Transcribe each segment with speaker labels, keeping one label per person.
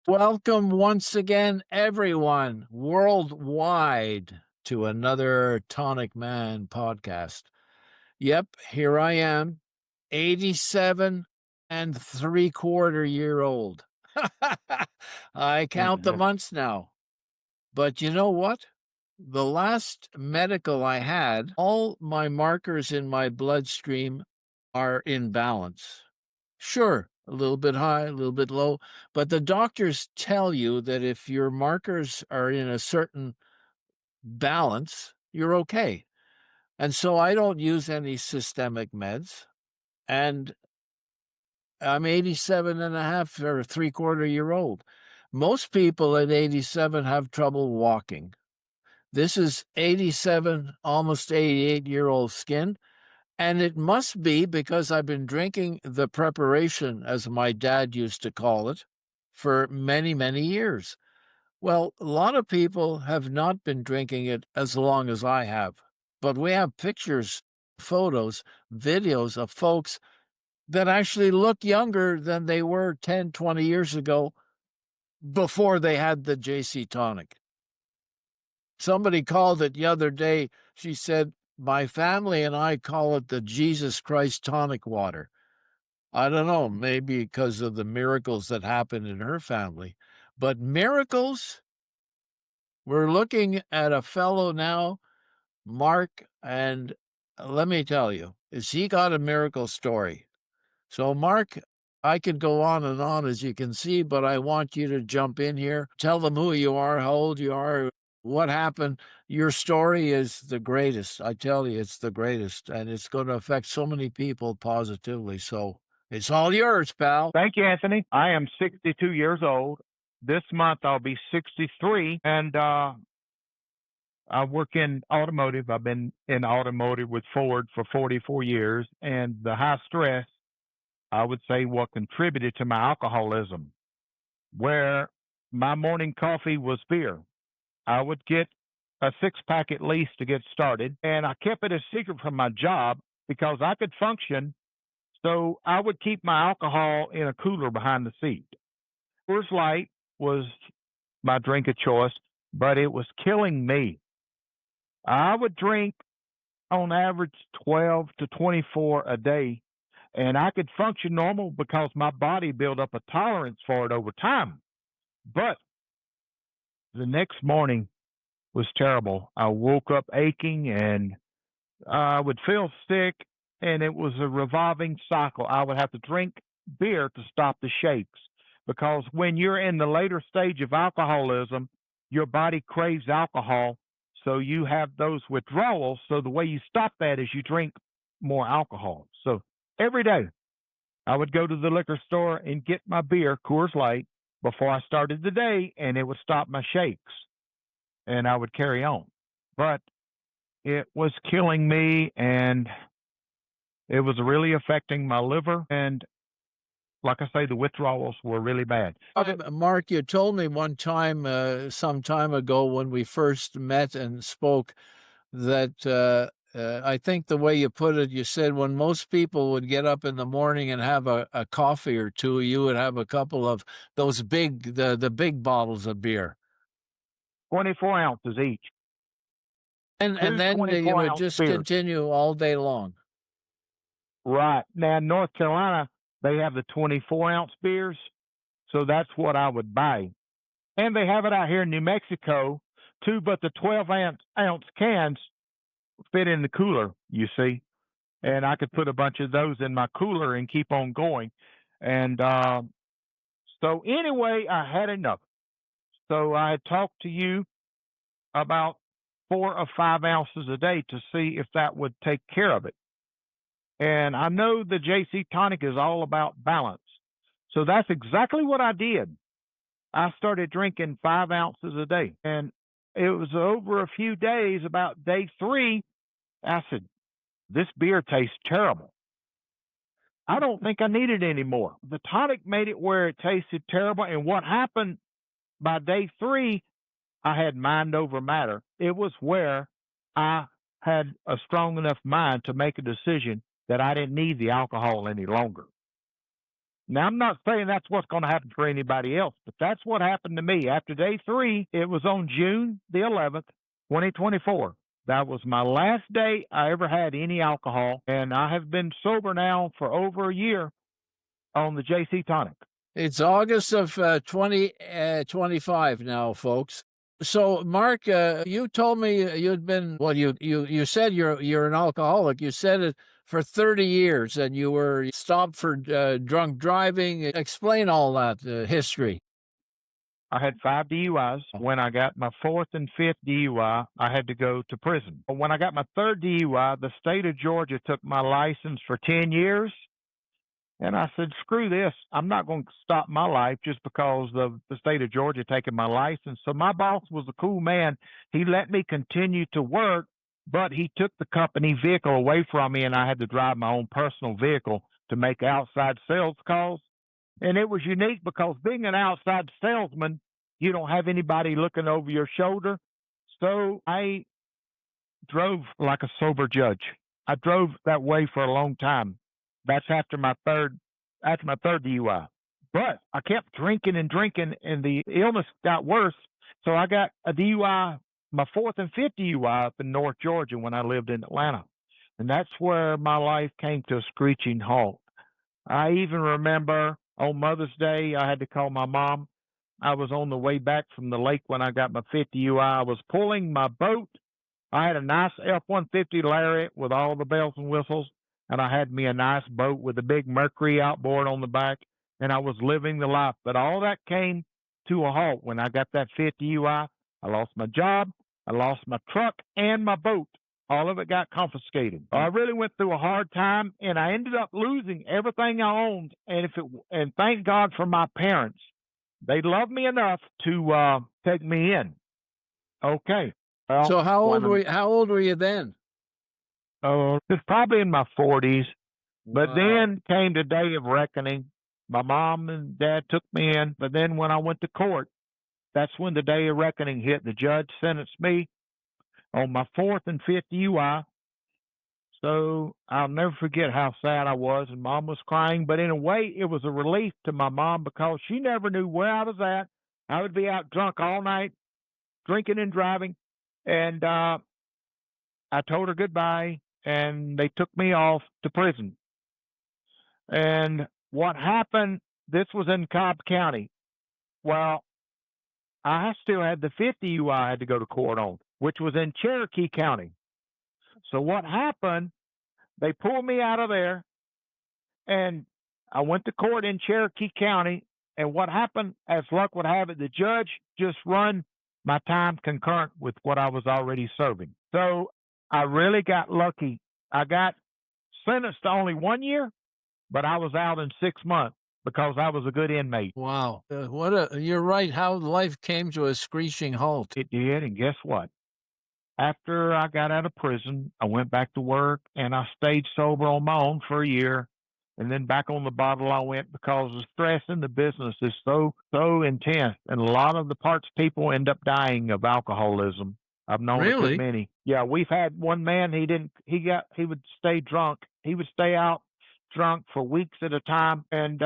Speaker 1: Welcome once again, everyone, worldwide, to another TonicMan podcast. Yep, here I am, 87 and three-quarter year old. I count the months now. But you know what? The last medical I had, all my markers in my bloodstream are in balance. Sure, a little bit high, a little bit low, but the doctors tell you that if your markers are in a certain balance, you're okay. And so I don't use any systemic meds. And I'm 87 and a half or three-quarter year old. Most people at 87 have trouble walking. This is 87, almost 88-year-old skin. And it must be because I've been drinking the preparation, as my dad used to call it, for many, many years. Well, a lot of people have not been drinking it as long as I have, but we have pictures, photos, videos of folks that actually look younger than they were 10, 20 years ago before they had the JC tonic. Somebody called it the other day. She said, my family and I call it the Jesus Christ tonic water. I don't know, maybe because of the miracles that happened in her family. But miracles, we're looking at a fellow now, Mark, and let me tell you, is he got a miracle story. So, Mark, I could go on, as you can see, but I want you to jump in here. Tell them who you are, how old you are, what happened. Your story is the greatest. I tell you, it's the greatest, and it's going to affect so many people positively. So it's all yours, pal.
Speaker 2: Thank you, Anthony. I am 62 years old. This month I'll be 63, and I work in automotive. I've been in automotive with Ford for 44 years, and the high stress, I would say, what contributed to my alcoholism, where my morning coffee was beer. I would get a six-pack at least to get started, and I kept it a secret from my job because I could function. So I would keep my alcohol in a cooler behind the seat. Coors Light was my drink of choice, but it was killing me. I would drink on average 12 to 24 a day, and I could function normal because my body built up a tolerance for it over time. But the next morning was terrible. I woke up aching and I would feel sick, and it was a revolving cycle. I would have to drink beer to stop the shakes because when you're in the later stage of alcoholism, your body craves alcohol. So you have those withdrawals. So the way you stop that is you drink more alcohol. So every day I would go to the liquor store and get my beer, Coors Light, before I started the day, and it would stop my shakes and I would carry on. But it was killing me, and it was really affecting my liver. And like I say, the withdrawals were really bad.
Speaker 1: Mark, you told me one time, some time ago when we first met and spoke, that I think the way you put it, you said when most people would get up in the morning and have a coffee or two, you would have a couple of those the big bottles of beer.
Speaker 2: 24 ounces each.
Speaker 1: And then you
Speaker 2: 24
Speaker 1: would
Speaker 2: ounce
Speaker 1: just
Speaker 2: beers.
Speaker 1: continue all day long.
Speaker 2: Right. Now, in North Carolina, they have the 24-ounce beers. So that's what I would buy. And they have it out here in New Mexico too, but the 12-ounce cans fit in the cooler, you see. And I could put a bunch of those in my cooler and keep on going. And so anyway, I had enough. So I talked to you about 4 or 5 ounces a day to see if that would take care of it. And I know the JC tonic is all about balance. So that's exactly what I did. I started drinking 5 ounces a day. And it was over a few days, about day 3, I said, this beer tastes terrible. I don't think I need it anymore. The tonic made it where it tasted terrible. And what happened by day 3, I had mind over matter. It was where I had a strong enough mind to make a decision that I didn't need the alcohol any longer. Now, I'm not saying that's what's going to happen for anybody else, but that's what happened to me. After day 3, it was on June the 11th, 2024. That was my last day I ever had any alcohol, and I have been sober now for over a year on the JC Tonic.
Speaker 1: It's August of 2025 now, folks. So, Mark, you told me you'd been, well, you said you're an alcoholic. You said it for 30 years, and you were stopped for drunk driving. Explain all that history.
Speaker 2: I had 5 DUIs. When I got my 4th and 5th DUI, I had to go to prison. When I got my 3rd DUI, the state of Georgia took my license for 10 years. And I said, screw this. I'm not going to stop my life just because of the state of Georgia taking my license. So my boss was a cool man. He let me continue to work, but he took the company vehicle away from me, and I had to drive my own personal vehicle to make outside sales calls. And it was unique because being an outside salesman, you don't have anybody looking over your shoulder. So I drove like a sober judge. I drove that way for a long time. That's after my third DUI. But I kept drinking, and the illness got worse. So I got a DUI, my 4th and 5th DUI up in North Georgia when I lived in Atlanta. And that's where my life came to a screeching halt. I even remember on Mother's Day, I had to call my mom. I was on the way back from the lake when I got my 5th DUI. I was pulling my boat. I had a nice F-150 Lariat with all the bells and whistles, and I had me a nice boat with a big Mercury outboard on the back, and I was living the life. But all that came to a halt when I got that 5th DUI. I lost my job, I lost my truck, and my boat. All of it got confiscated. I really went through a hard time, and I ended up losing everything I owned. And thank God for my parents. They loved me enough to take me in. Okay. Well,
Speaker 1: So how old were you then?
Speaker 2: It's probably in my 40s. But then came the day of reckoning. My mom and dad took me in. But then when I went to court, that's when the day of reckoning hit. The judge sentenced me on my 4th and 5th DUI. So I'll never forget how sad I was, and Mom was crying. But in a way, it was a relief to my mom because she never knew where I was at. I would be out drunk all night, drinking and driving. And I told her goodbye, and they took me off to prison. And what happened, this was in Cobb County. Well, I still had the 5th DUI I had to go to court on, which was in Cherokee County. So what happened, they pulled me out of there, and I went to court in Cherokee County. And what happened, as luck would have it, the judge just run my time concurrent with what I was already serving. So I really got lucky. I got sentenced to only 1 year, but I was out in 6 months because I was a good inmate.
Speaker 1: Wow. You're right, how life came to a screeching halt.
Speaker 2: It did, and guess what? After I got out of prison, I went back to work, and I stayed sober on my own for a year. And then back on the bottle I went because the stress in the business is so intense. And a lot of the parts people end up dying of alcoholism. I've known a good many. Yeah, we've had one man, he would stay drunk. He would stay out drunk for weeks at a time. And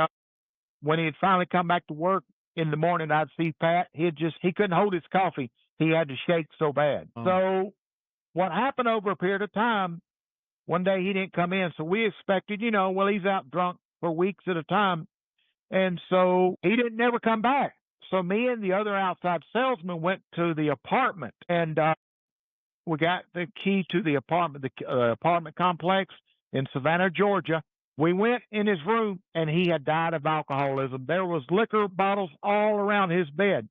Speaker 2: when he'd finally come back to work in the morning, I'd see Pat. He couldn't hold his coffee. He had to shake so bad. Oh. So what happened over a period of time, one day he didn't come in. So we expected, he's out drunk for weeks at a time. And so he didn't never come back. So me and the other outside salesman went to the apartment, and we got the key to the apartment complex in Savannah, Georgia. We went in his room, and he had died of alcoholism. There was liquor bottles all around his bed.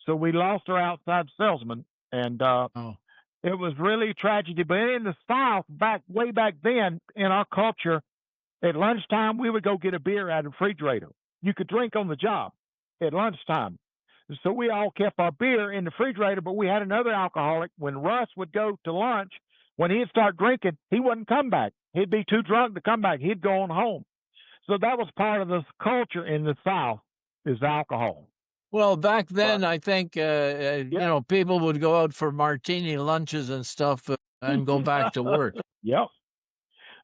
Speaker 2: So we lost our outside salesman, and it was really a tragedy. But in the South, way back then, in our culture, at lunchtime, we would go get a beer out of the refrigerator. You could drink on the job at lunchtime. So we all kept our beer in the refrigerator, but we had another alcoholic. When Russ would go to lunch, when he'd start drinking, he wouldn't come back. He'd be too drunk to come back. He'd go on home. So that was part of the culture in the South, is alcohol.
Speaker 1: Well, back then, I think, people would go out for martini lunches and stuff and go back to work.
Speaker 2: Yep,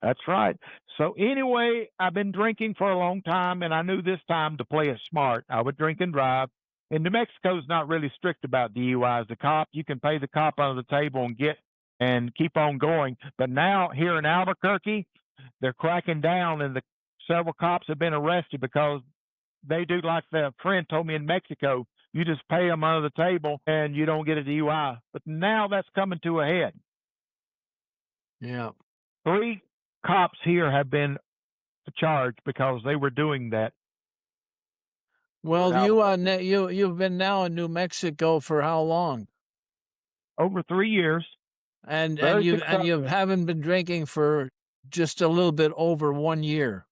Speaker 2: that's right. So anyway, I've been drinking for a long time, and I knew this time to play it smart. I would drink and drive. And New Mexico's not really strict about DUIs. The cop, you can pay the cop under the table and get and keep on going. But now here in Albuquerque, they're cracking down, and the several cops have been arrested because they do like the friend told me in Mexico. You just pay them under the table and you don't get a DUI. But now that's coming to a head.
Speaker 1: Yeah.
Speaker 2: 3 cops here have been charged because they were doing that.
Speaker 1: Well, you've been now in New Mexico for how long?
Speaker 2: Over 3 years.
Speaker 1: And
Speaker 2: Very
Speaker 1: you
Speaker 2: successful.
Speaker 1: haven't been drinking for just a little bit over 1 year.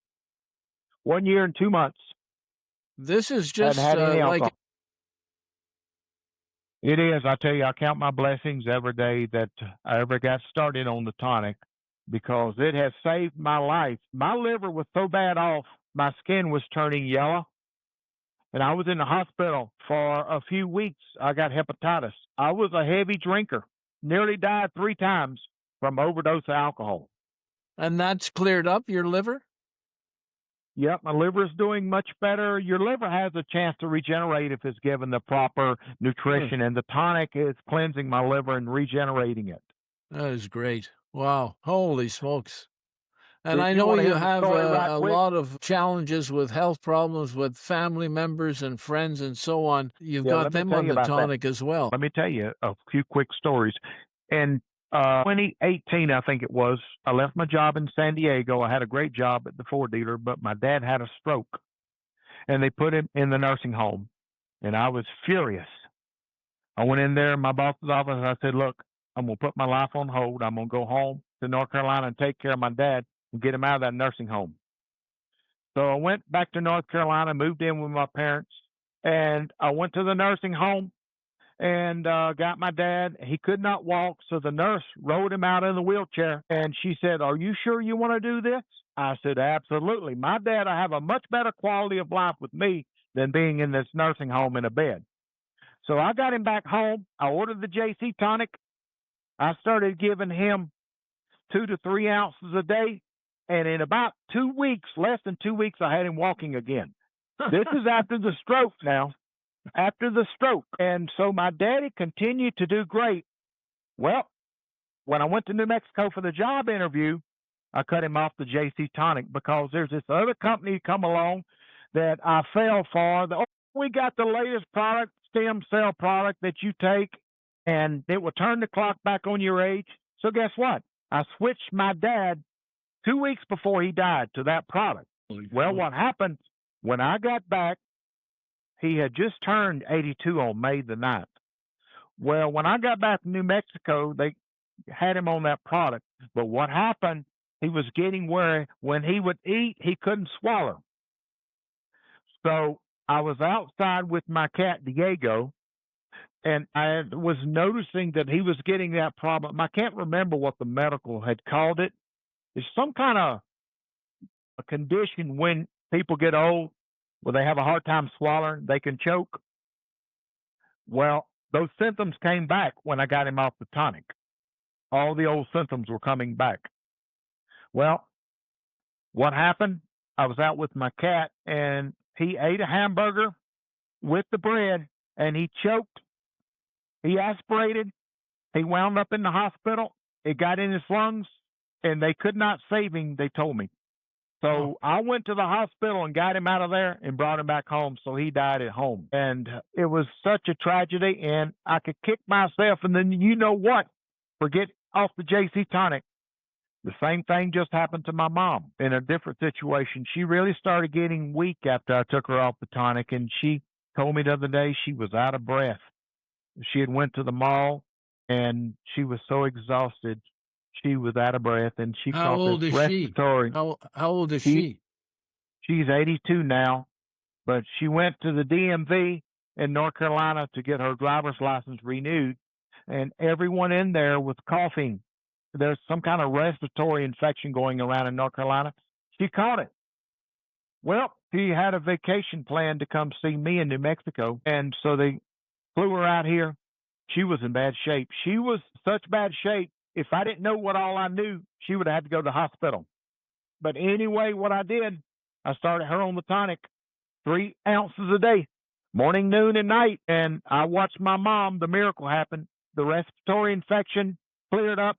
Speaker 2: 1 year and 2 months.
Speaker 1: This is
Speaker 2: Hadn't
Speaker 1: just
Speaker 2: had any
Speaker 1: like
Speaker 2: alcohol. It is. I tell you, I count my blessings every day that I ever got started on the tonic because it has saved my life. My liver was so bad off, my skin was turning yellow, and I was in the hospital for a few weeks. I got hepatitis. I was a heavy drinker, nearly died 3 times from overdose of alcohol.
Speaker 1: And that's cleared up your liver?
Speaker 2: Yep, my liver is doing much better. Your liver has a chance to regenerate if it's given the proper nutrition, and the tonic is cleansing my liver and regenerating it.
Speaker 1: That is great. Wow. Holy smokes. And
Speaker 2: If
Speaker 1: I
Speaker 2: you
Speaker 1: know
Speaker 2: want to
Speaker 1: you
Speaker 2: hear the
Speaker 1: have
Speaker 2: story right
Speaker 1: a
Speaker 2: quick,
Speaker 1: lot of challenges with health problems with family members and friends and so on. You've got
Speaker 2: let me
Speaker 1: them
Speaker 2: tell
Speaker 1: on
Speaker 2: you
Speaker 1: the
Speaker 2: about that.
Speaker 1: tonic as well.
Speaker 2: Let me tell you a few quick stories. In 2018, I think it was, I left my job in San Diego. I had a great job at the Ford dealer, but my dad had a stroke, and they put him in the nursing home, and I was furious. I went in there in my boss's office, and I said, look, I'm going to put my life on hold. I'm going to go home to North Carolina and take care of my dad and get him out of that nursing home. So I went back to North Carolina, moved in with my parents, and I went to the nursing home and got my dad. He could not walk, so the nurse rolled him out in the wheelchair, and she said, are you sure you want to do this? I said, absolutely. My dad, I have a much better quality of life with me than being in this nursing home in a bed. So I got him back home. I ordered the JC tonic. I started giving him 2 to 3 ounces a day. And in about 2 weeks, less than 2 weeks, I had him walking again. This is after the stroke now, after the stroke. And so my daddy continued to do great. Well, when I went to New Mexico for the job interview, I cut him off the JC tonic because there's this other company come along that I fell for. We got the latest product, stem cell product that you take, and it will turn the clock back on your age. So guess what? I switched my dad 2 weeks before he died to that product. Well, what happened when I got back, he had just turned 82 on May the 9th. Well, when I got back to New Mexico, they had him on that product. But what happened, he was getting where when he would eat, he couldn't swallow. So I was outside with my cat, Diego, and I was noticing that he was getting that problem. I can't remember what the medical had called it. It's some kind of a condition when people get old where they have a hard time swallowing, they can choke. Well, those symptoms came back when I got him off the tonic. All the old symptoms were coming back. Well, what happened? I was out with my cat, and he ate a hamburger with the bread, and he choked. He aspirated. He wound up in the hospital. It got in his lungs, and they could not save him, they told me. So I went to the hospital and got him out of there and brought him back home. So he died at home. And it was such a tragedy. And I could kick myself. And then you know what? Forget off the JC tonic. The same thing just happened to my mom in a different situation. She really started getting weak after I took her off the tonic. And she told me the other day she was out of breath. She had went to the mall and she was so exhausted. She was out of breath, and she
Speaker 1: How
Speaker 2: caught
Speaker 1: old
Speaker 2: this
Speaker 1: is she?
Speaker 2: respiratory.
Speaker 1: How old is she?
Speaker 2: She's 82 now, but she went to the DMV in North Carolina to get her driver's license renewed, and everyone in there was coughing. There's some kind of respiratory infection going around in North Carolina. She caught it. Well, she had a vacation plan to come see me in New Mexico, and so they flew her out here. She was in bad shape. She was such bad shape. If I didn't know what all I knew, she would have had to go to the hospital. But anyway, what I did, I started her on the tonic, 3 ounces a day, morning, noon, and night. And I watched my mom, the miracle happen. The respiratory infection cleared up,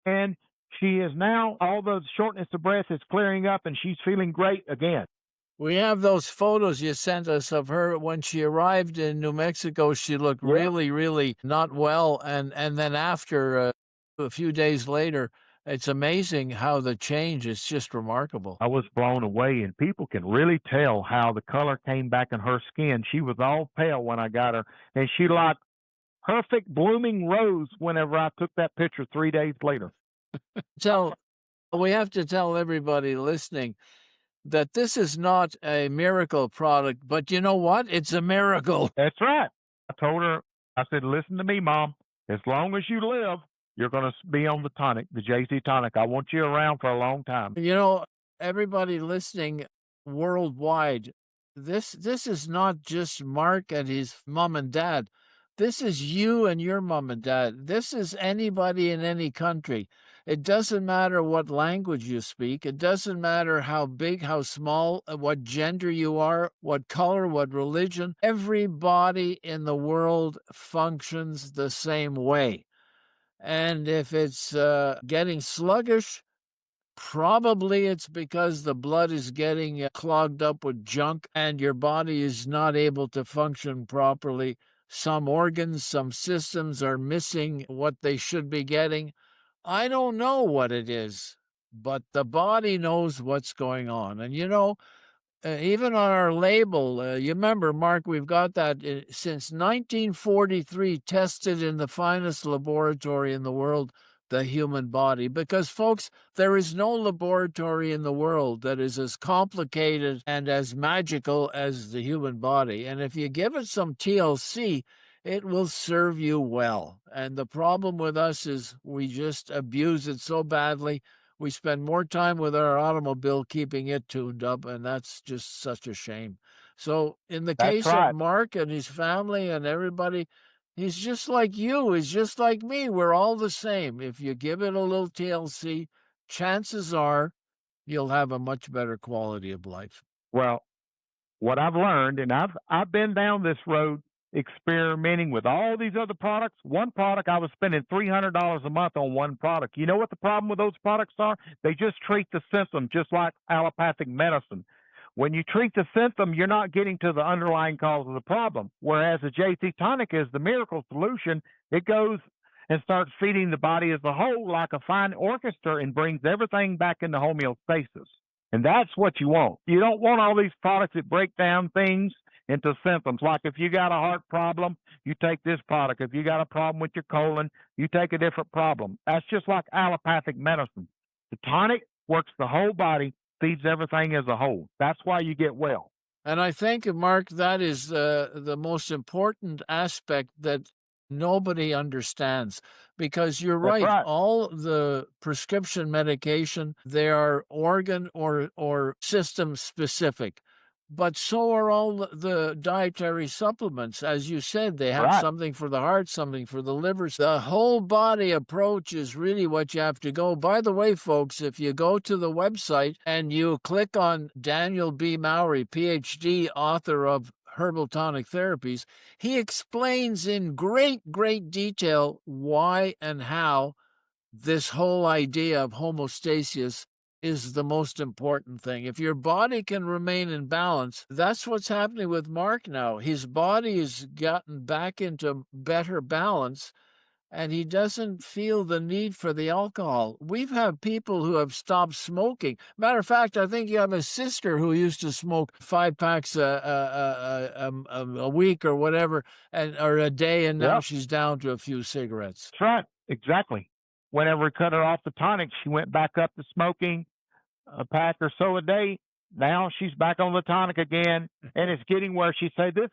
Speaker 2: and she is now, all the shortness of breath is clearing up, and she's feeling great again.
Speaker 1: We have those photos you sent us of her when she arrived in New Mexico. She looked really, really not well, and then after a few days later, it's amazing how the change is just remarkable.
Speaker 2: I was blown away, and people can really tell how the color came back in her skin. She was all pale when I got her, and she like perfect blooming rose whenever I took that picture 3 days later.
Speaker 1: So we have to tell everybody listening that this is not a miracle product, but you know what? It's a miracle.
Speaker 2: That's right. I told her, I said, listen to me, Mom. As long as you live, you're going to be on the tonic, the JC tonic. I want you around for a long time.
Speaker 1: You know, everybody listening worldwide, this is not just Mark and his mom and dad. This is you and your mom and dad. This is anybody in any country. It doesn't matter what language you speak. It doesn't matter how big, how small, what gender you are, what color, what religion. Everybody in the world functions the same way. And if it's getting sluggish, probably it's because the blood is getting clogged up with junk and your body is not able to function properly. Some organs, some systems are missing what they should be getting. I don't know what it is, but the body knows what's going on. And even on our label, you remember, Mark, we've got that since 1943, tested in the finest laboratory in the world, the human body. Because, folks, there is no laboratory in the world that is as complicated and as magical as the human body. And if you give it some TLC, it will serve you well. And the problem with us is we just abuse it so badly. We spend more time with our automobile keeping it tuned up, and that's just such a shame. So in the
Speaker 2: That's
Speaker 1: case
Speaker 2: right.
Speaker 1: of Mark and his family and everybody, he's just like you. He's just like me. We're all the same. If you give it a little TLC, chances are you'll have a much better quality of life.
Speaker 2: Well, what I've learned, and I've been down this road experimenting with all these other products. One product, I was spending $300 a month on one product. You know what the problem with those products are? They just treat the symptom, just like allopathic medicine. When you treat the symptom, you're not getting to the underlying cause of the problem. Whereas the JC tonic is the miracle solution. It goes and starts feeding the body as a whole like a fine orchestra and brings everything back into homeostasis. And that's what you want. You don't want all these products that break down things into symptoms. Like if you got a heart problem, you take this product. If you got a problem with your colon, you take a different problem. That's just like allopathic medicine. The tonic works the whole body, feeds everything as a whole. That's why you get well.
Speaker 1: And I think, Mark, that is the most important aspect that nobody understands, because you're
Speaker 2: That's
Speaker 1: right.
Speaker 2: right.
Speaker 1: All the prescription medication, they are organ or system specific. But so are all the dietary supplements. As you said, they have
Speaker 2: Right.
Speaker 1: something for the heart, something for the liver. The whole body approach is really what you have to go. By the way, folks, if you go to the website and you click on Daniel B. Mowry, PhD, author of Herbal Tonic Therapies, he explains in great, great detail why and how this whole idea of homeostasis is the most important thing. If your body can remain in balance, that's what's happening with Mark now. His body has gotten back into better balance, and he doesn't feel the need for the alcohol. We've had people who have stopped smoking. Matter of fact, I think you have a sister who used to smoke 5 packs a week or whatever, or a day, and now she's down to a few cigarettes.
Speaker 2: That's right. Exactly. Whenever we cut her off the tonic, she went back up to smoking a pack or so a day. Now she's back on the tonic again, and it's getting where she say this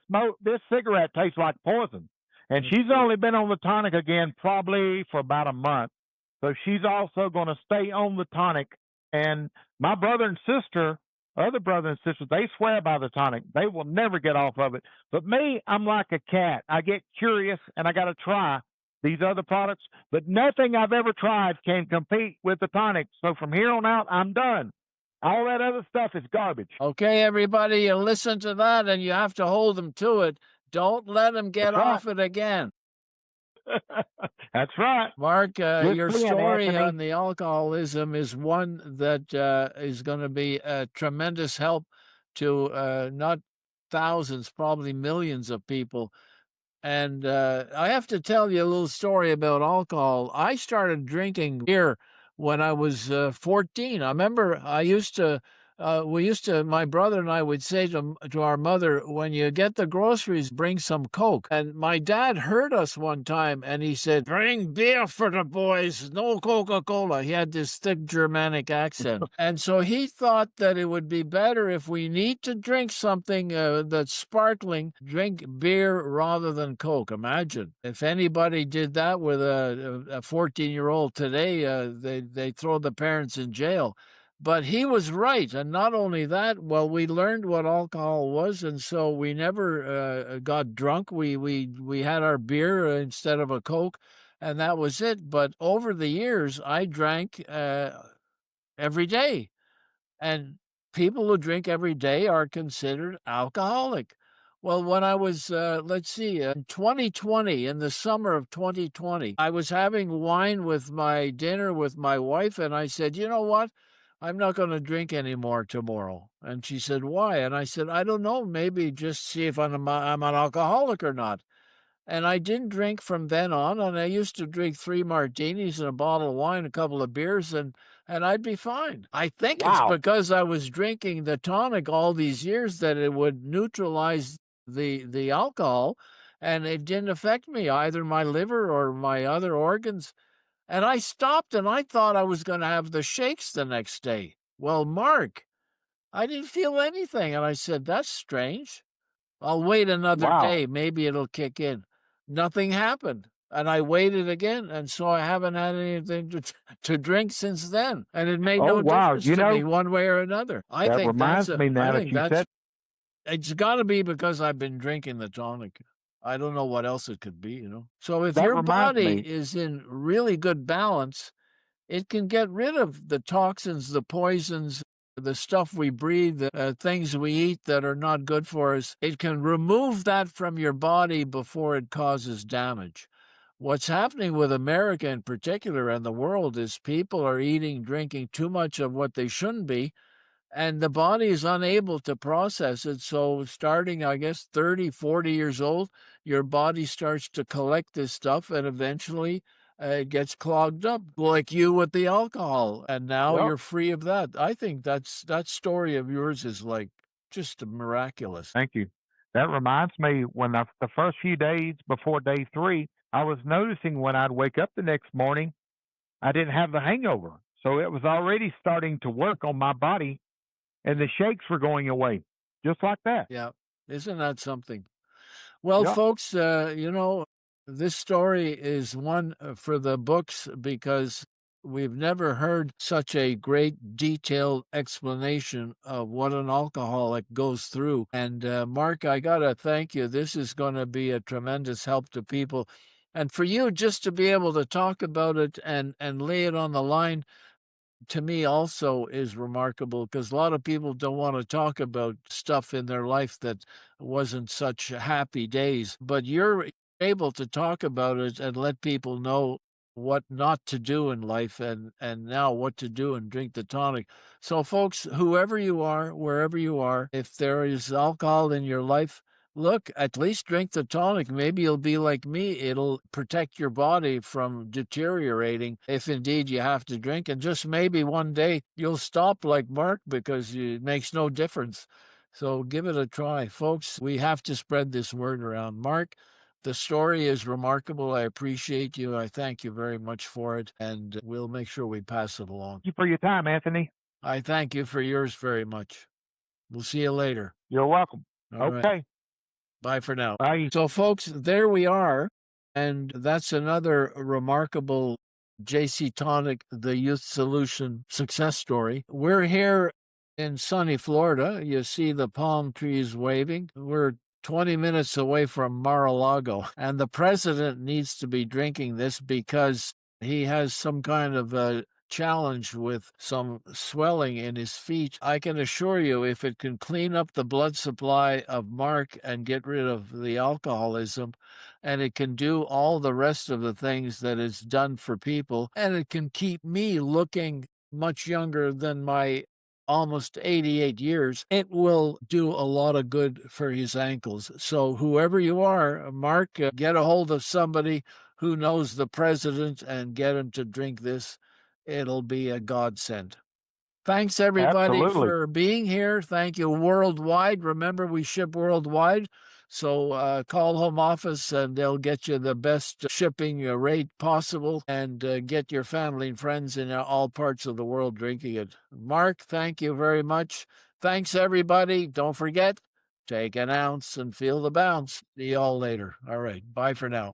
Speaker 2: cigarette tastes like poison. And she's only been on the tonic again probably for about a month. So she's also going to stay on the tonic. And my brother and sister, other brother and sister, they swear by the tonic. They will never get off of it. But me, I'm like a cat. I get curious and I got to try these other products, but nothing I've ever tried can compete with the tonic. So from here on out, I'm done. All that other stuff is garbage.
Speaker 1: Okay, everybody, you listen to that and you have to hold them to it. Don't let them get
Speaker 2: That's right.
Speaker 1: off it again.
Speaker 2: That's right.
Speaker 1: Mark,
Speaker 2: Just
Speaker 1: your
Speaker 2: saying,
Speaker 1: story
Speaker 2: Anthony.
Speaker 1: on the alcoholism is one that is going to be a tremendous help to not thousands, probably millions of people. And I have to tell you a little story about alcohol. I started drinking beer when I was 14. I remember my brother and I would say to our mother, when you get the groceries, bring some Coke. And my dad heard us one time and he said, bring beer for the boys, no Coca-Cola. He had this thick Germanic accent. And so he thought that it would be better if we need to drink something that's sparkling, drink beer rather than Coke. Imagine if anybody did that with a 14-year-old today, they throw the parents in jail. But he was right. And not only that, well, we learned what alcohol was, and so we never got drunk. We had our beer instead of a Coke, and that was it. But over the years, I drank every day. And people who drink every day are considered alcoholic. Well, when I was, in 2020, in the summer of 2020, I was having wine with my dinner with my wife, and I said, you know what? I'm not going to drink anymore tomorrow. And she said, why? And I said, I don't know. Maybe just see if I'm an alcoholic or not. And I didn't drink from then on, and I used to drink 3 martinis and a bottle of wine, a couple of beers, and I'd be fine. I think it's
Speaker 2: Wow.
Speaker 1: because I was drinking the tonic all these years that it would neutralize the alcohol, and it didn't affect me, either my liver or my other organs. And I stopped, and I thought I was going to have the shakes the next day. Well, Mark, I didn't feel anything, and I said, that's strange. I'll wait another
Speaker 2: Wow.
Speaker 1: day. Maybe it'll kick in. Nothing happened. And I waited again. And so I haven't had anything to drink since then. And it made
Speaker 2: Oh,
Speaker 1: no
Speaker 2: wow.
Speaker 1: difference to me one way or another.
Speaker 2: That reminds me now that you said,
Speaker 1: It's got to be because I've been drinking the tonic. I don't know what else it could be. So if
Speaker 2: that
Speaker 1: your
Speaker 2: reminds
Speaker 1: body
Speaker 2: me.
Speaker 1: is in really good balance, it can get rid of the toxins, the poisons, the stuff we breathe, the things we eat that are not good for us. It can remove that from your body before it causes damage. What's happening with America in particular and the world is people are eating, drinking too much of what they shouldn't be, and the body is unable to process it. So starting, I guess, 30, 40 years old, your body starts to collect this stuff, and eventually it gets clogged up, like you with the alcohol, and now
Speaker 2: Yep.
Speaker 1: you're free of that. I think that story of yours is like just miraculous.
Speaker 2: Thank you. That reminds me when the first few days before day 3, I was noticing when I'd wake up the next morning, I didn't have the hangover. So it was already starting to work on my body and the shakes were going away just like that.
Speaker 1: Yeah. Isn't that something? Well,
Speaker 2: Yep.
Speaker 1: folks, this story is one for the books because we've never heard such a great detailed explanation of what an alcoholic goes through. And Mark, I got to thank you. This is going to be a tremendous help to people. And for you just to be able to talk about it and lay it on the line, to me also is remarkable because a lot of people don't want to talk about stuff in their life that wasn't such happy days, but you're able to talk about it and let people know what not to do in life and now what to do and drink the tonic. So folks, whoever you are, wherever you are, if there is alcohol in your life, look, at least drink the tonic. Maybe you'll be like me. It'll protect your body from deteriorating if indeed you have to drink. And just maybe one day you'll stop like Mark because it makes no difference. So give it a try. Folks, we have to spread this word around. Mark, the story is remarkable. I appreciate you. I thank you very much for it. And we'll make sure we pass it along.
Speaker 2: Thank you for your time, Anthony.
Speaker 1: I thank you for yours very much. We'll see you later.
Speaker 2: You're welcome.
Speaker 1: All right.
Speaker 2: Okay.
Speaker 1: Bye for now.
Speaker 2: Bye.
Speaker 1: So, folks, there we are. And that's another remarkable JC Tonic, the Youth Solution success story. We're here in sunny Florida. You see the palm trees waving. We're 20 minutes away from Mar-a-Lago. And the president needs to be drinking this because he has some kind of challenged with some swelling in his feet. I can assure you, if it can clean up the blood supply of Mark and get rid of the alcoholism, and it can do all the rest of the things that it's done for people, and it can keep me looking much younger than my almost 88 years, it will do a lot of good for his ankles. So whoever you are, Mark, get a hold of somebody who knows the president and get him to drink this. It'll be a godsend. Thanks, everybody,
Speaker 2: Absolutely.
Speaker 1: for being here. Thank you worldwide. Remember, we ship worldwide. So call home office and they'll get you the best shipping rate possible and get your family and friends in all parts of the world drinking it. Mark, thank you very much. Thanks, everybody. Don't forget, take an ounce and feel the bounce. See you all later. All right. Bye for now.